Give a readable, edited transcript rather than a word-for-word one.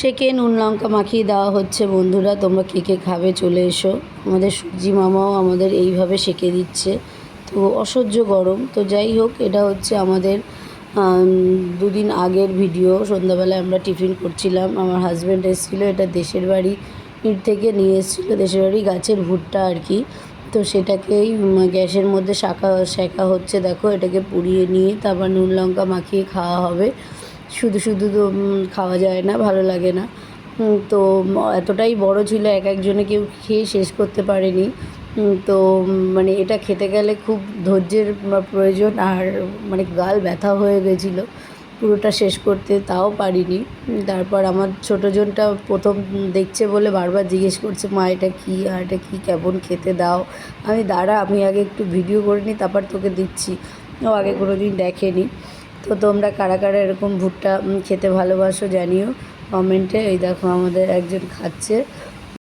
সেকে নুন লঙ্কা মাখিয়ে দেওয়া হচ্ছে। বন্ধুরা, তোমরা কে কে খাবে চলে এসো। আমাদের সূর্যি মামাও আমাদের এইভাবে সেকে দিচ্ছে, তো অসহ্য গরম। তো যাই হোক, এটা হচ্ছে আমাদের দুদিন আগের ভিডিও। সন্ধ্যাবেলায় আমরা টিফিন করছিলাম, আমার হাজব্যান্ড এসেছিলো, এটা দেশের বাড়ি থেকে নিয়ে এসেছিলো, দেশের বাড়ি গাছের ভুট্টা আর কি। তো সেটাকেই গ্যাসের মধ্যে সেকা হচ্ছে। দেখো, এটাকে পুড়িয়ে নিয়ে তারপর নুন লঙ্কা মাখিয়ে খাওয়া হবে। শুধু শুধু তো খাওয়া যায় না, ভালো লাগে না। তো এতটাই বড় ছিল, একজনে কেউ খেয়ে শেষ করতে পারেনি। তো মানে এটা খেতে গেলে খুব ধৈর্যের প্রয়োজন, আর মানে গাল ব্যথা হয়ে গেছিলো পুরোটা শেষ করতে, তাও পারিনি। তারপর আমার ছোটো জনটা প্রথম দেখছে বলে বারবার জিজ্ঞেস করছে, মা এটা কী, আর এটা কী, কেমন খেতে দাও। আমি দাঁড়া, আমি আগে একটু ভিডিও করে নিই, তারপর তোকে দিচ্ছি। ও আগে কোনো দিন দেখেনি। তো তোমরা কারা কারা এরকম ভুট্টা খেতে ভালোবাসো জানিও কমেন্টে। এই দেখো, আমাদের একজন খাচ্ছে,